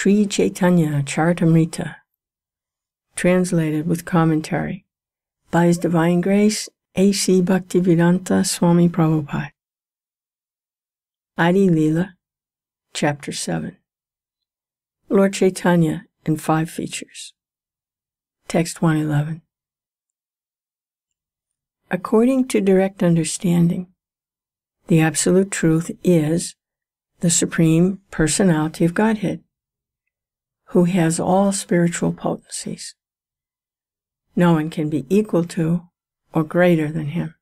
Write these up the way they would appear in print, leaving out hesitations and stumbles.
Sri Chaitanya Charitamrita, translated with commentary by His Divine Grace A.C. Bhaktivedanta Swami Prabhupada. Adi Lila, Chapter 7. Lord Chaitanya in 5 features. Text 111. According to direct understanding, the Absolute Truth is the Supreme Personality of Godhead, who has all spiritual potencies. No one can be equal to or greater than Him.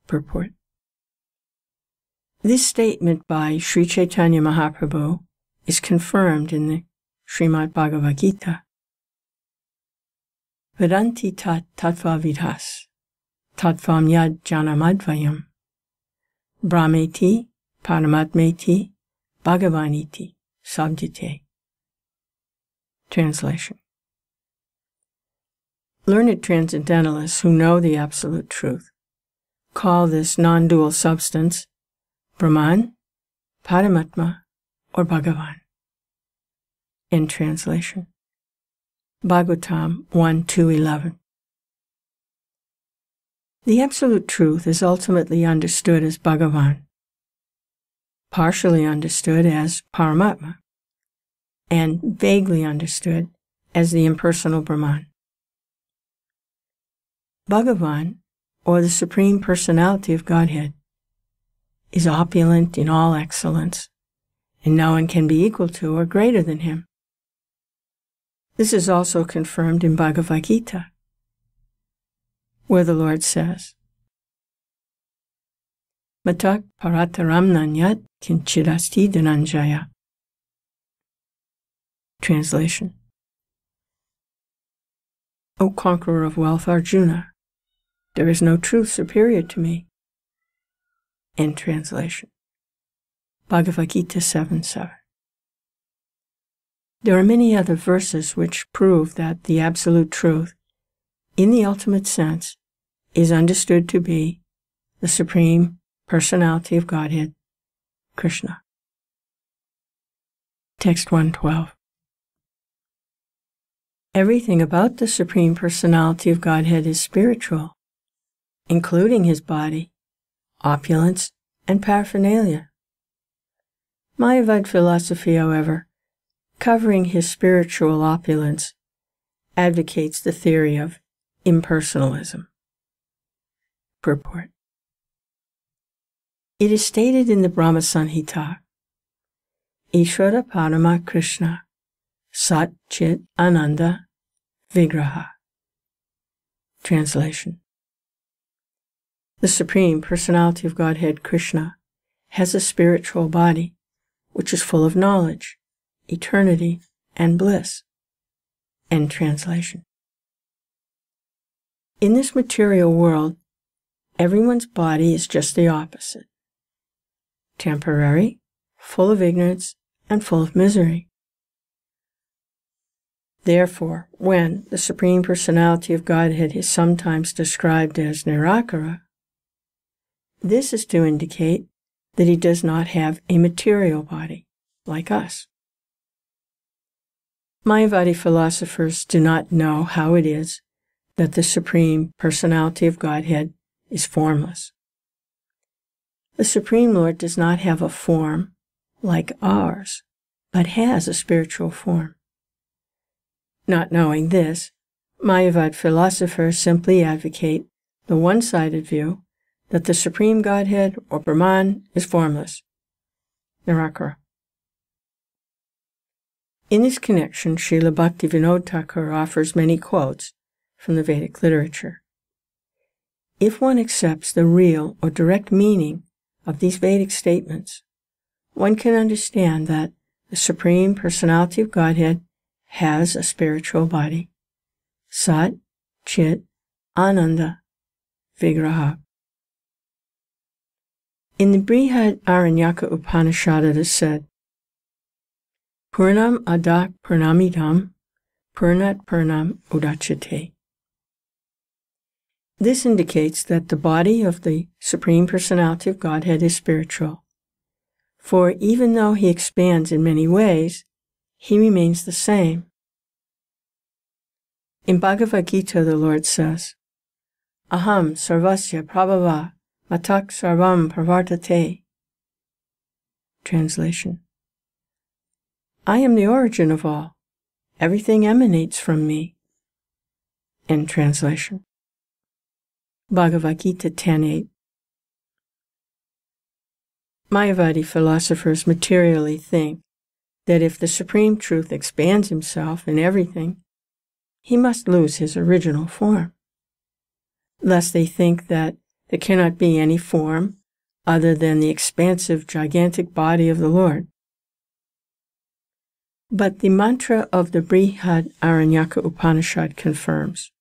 Purport. This statement by Sri Chaitanya Mahaprabhu is confirmed in the Srimad Bhagavad Gita. Vedanti tat tattva vidhas, tattvam yad janamadvayam, brahmeti paramatmeti bhagavaniti sabdite. Translation. Learned transcendentalists who know the Absolute Truth call this non-dual substance Brahman, Paramatma, or Bhagavan. In translation. Bhagavatam 1:2-11. The Absolute Truth is ultimately understood as Bhagavan, partially understood as Paramatma, and vaguely understood as the impersonal Brahman. Bhagavan, or the Supreme Personality of Godhead, is opulent in all excellence, and no one can be equal to or greater than Him. This is also confirmed in Bhagavad Gita, where the Lord says, Matak parataram nanyat kinchidasti dhananjaya. Translation. O conqueror of wealth Arjuna, there is no truth superior to me. In translation. Bhagavad Gita 7:7. There are many other verses which prove that the Absolute Truth, in the ultimate sense, is understood to be the Supreme Personality of Godhead, Krishna. Text 112. Everything about the Supreme Personality of Godhead is spiritual, including His body, opulence, and paraphernalia. Mayavada philosophy, however, covering His spiritual opulence, advocates the theory of impersonalism. Purport. It is stated in the Brahma Samhita, Ishvara Parama Krishna, Sat Chit Ananda Vigraha. Translation. The Supreme Personality of Godhead, Krishna, has a spiritual body, which is full of knowledge, eternity, and bliss. End translation. In this material world, everyone's body is just the opposite. Temporary, full of ignorance, and full of misery. Therefore, when the Supreme Personality of Godhead is sometimes described as Nirakara, this is to indicate that He does not have a material body, like us. Mayavada philosophers do not know how it is that the Supreme Personality of Godhead is formless. The Supreme Lord does not have a form like ours, but has a spiritual form. Not knowing this, Mayavada philosophers simply advocate the one-sided view that the Supreme Godhead, or Brahman, is formless, Nirakara. In this connection, Srila Bhaktivinoda Thakur offers many quotes from the Vedic literature. If one accepts the real or direct meaning of these Vedic statements, one can understand that the Supreme Personality of Godhead has a spiritual body, Sat, Chit, Ananda, Vigraha. In the Brihad Aranyaka Upanishad it is said, Purnam adak purnamidam, purnat purnam udachate. This indicates that the body of the Supreme Personality of Godhead is spiritual, for even though He expands in many ways, he remains the same. In Bhagavad Gita, the Lord says, Aham sarvasya prabhava matak sarvam pravartate. Translation: I am the origin of all. Everything emanates from me. End translation. Bhagavad Gita 10.8. Mayavadi philosophers materially think that if the Supreme Truth expands himself in everything, he must lose his original form. Thus they think that there cannot be any form other than the expansive, gigantic body of the Lord. But the mantra of the Brihad Aranyaka Upanishad confirms,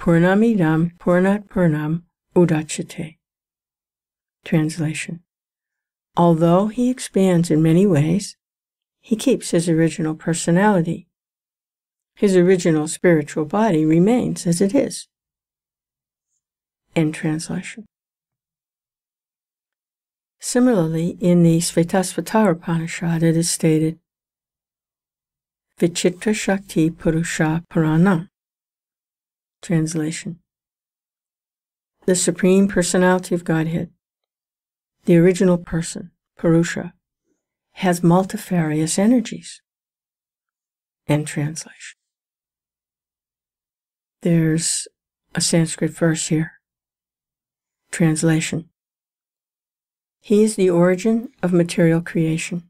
Purnamidam Purnat Purnam Udachyate. Translation: although he expands in many ways, he keeps his original personality. His original spiritual body remains as it is. End translation. Similarly, in the Svetasvatara Upanishad, it is stated, Vichitra Shakti Purusha Purana. Translation: the Supreme Personality of Godhead, the original person, Purusha, has multifarious energies. End translation. There's a Sanskrit verse here. Translation: he is the origin of material creation,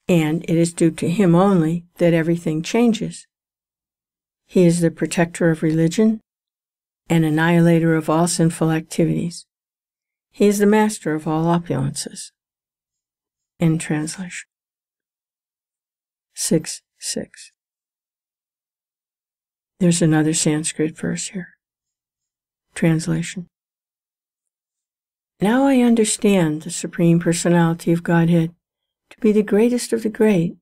and it is due to him only that everything changes. He is the protector of religion and annihilator of all sinful activities. He is the master of all opulences. End translation. 6.6. There's another Sanskrit verse here. Translation: now I understand the Supreme Personality of Godhead to be the greatest of the great.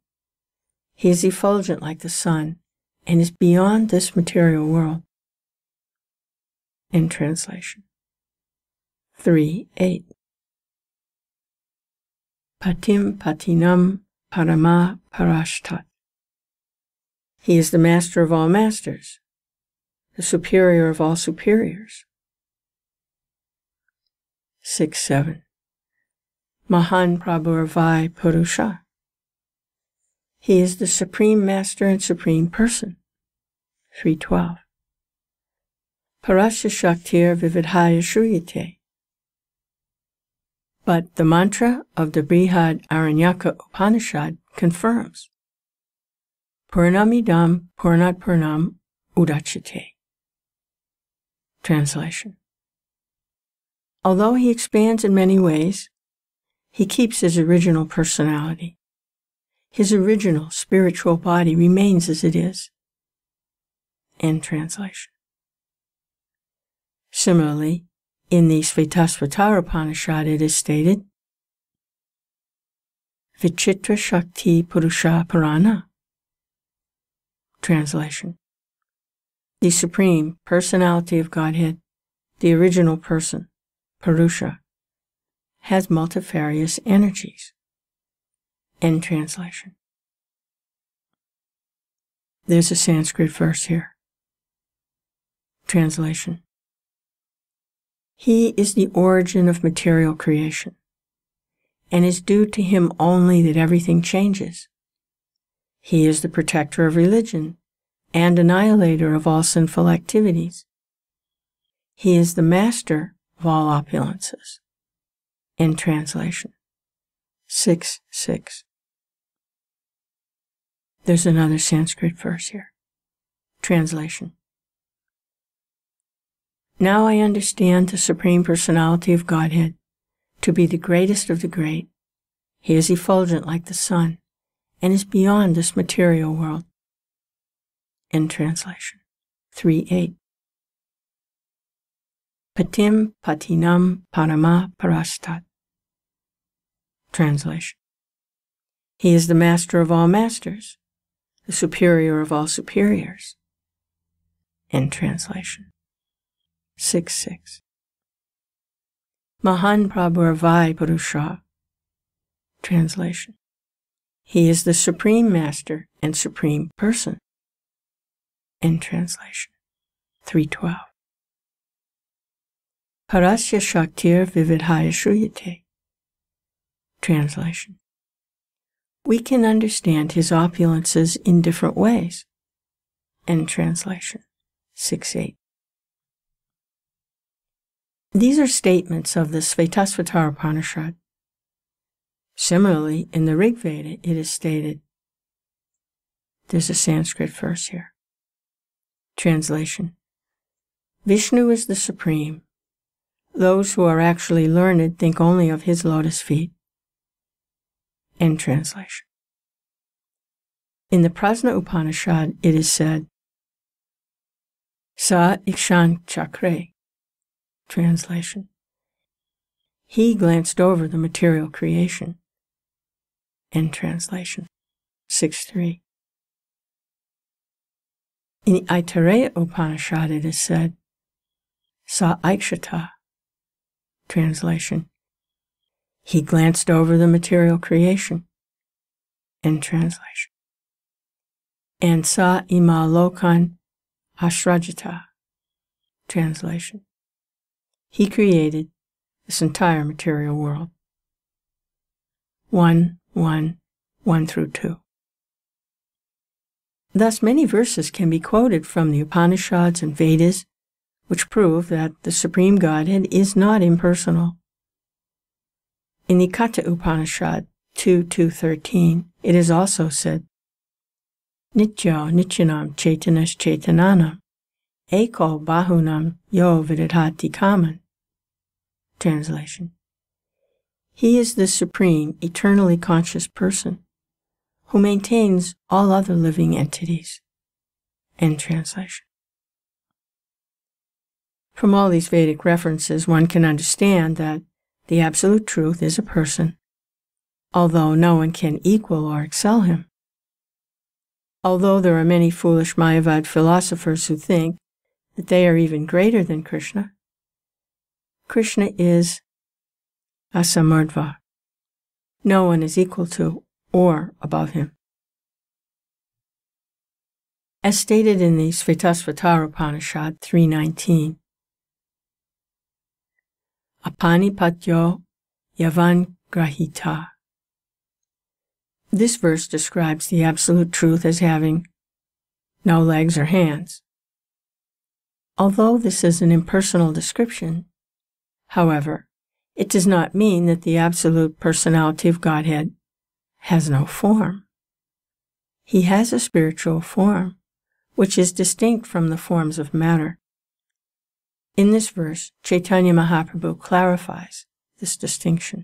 He is effulgent like the sun and is beyond this material world. End translation. 3.8. Patim patinam parama parashtat. He is the master of all masters, the superior of all superiors. 6.7. Mahan Prabhurvai Purusha. He is the Supreme Master and Supreme Person. 3.12. Parasya Shaktir Vividhaya Shruyate. But the mantra of the Brihad Aranyaka Upanishad confirms, Purnamidam Purnat Purnam Udachyate. Translation: although he expands in many ways, he keeps his original personality. His original spiritual body remains as it is. End translation. Similarly, in the Svetasvatara Upanishad it is stated, Vichitra Shakti Purusha Purana. Translation: the Supreme Personality of Godhead, the original person, Purusha, has multifarious energies. End translation. There's a Sanskrit verse here. Translation: he is the origin of material creation, and is due to him only that everything changes. He is the protector of religion and annihilator of all sinful activities. He is the master of all opulences. End translation. 6.6. There's another Sanskrit verse here. Translation: now I understand the Supreme Personality of Godhead to be the greatest of the great. He is effulgent like the sun and is beyond this material world. End translation. 3.8. Patim patinam parama parashtat. Translation: he is the master of all masters, the superior of all superiors. End translation. 6.6. Mahan Prabhurvai Purusha. Translation: He is the Supreme Master and Supreme Person. End translation. 312. Parasya Shaktir Vividhaya Shruyate. Translation. We can understand his opulences in different ways. End translation. 6.8. These are statements of the Svetasvatara Upanishad. Similarly, in the Rig Veda, it is stated, there's a Sanskrit verse here. Translation. Vishnu is the Supreme. Those who are actually learned think only of his lotus feet. End translation. In the Prasna Upanishad, it is said, Sa Ikshan Chakre. Translation. He glanced over the material creation. End translation. 6.3. In the Aitareya Upanishad, it is said, Sa Aikshata. Translation. He glanced over the material creation. End translation. And Sa Ima Lokan Ashrajata. Translation. He created this entire material world. 1:1:1-2. Thus, many verses can be quoted from the Upanishads and Vedas, which prove that the Supreme Godhead is not impersonal. In the Katha Upanishad 2:2-13, it is also said, Nityo Nityanam Chaitanas Chaitananam Eko Bahunam Yo Vidadhati Kaman. Translation. He is the supreme, eternally conscious person who maintains all other living entities. End translation. From all these Vedic references, one can understand that the Absolute Truth is a person, although no one can equal or excel him. Although there are many foolish Mayavad philosophers who think that they are even greater than Krishna, Krishna is asamardva. No one is equal to or above him. As stated in the Svetasvatara Upanishad 3:19, Apanipatyo Yavan Grahita. This verse describes the Absolute Truth as having no legs or hands. Although this is an impersonal description, however, it does not mean that the Absolute Personality of Godhead has no form. He has a spiritual form, which is distinct from the forms of matter. In this verse, Chaitanya Mahaprabhu clarifies this distinction.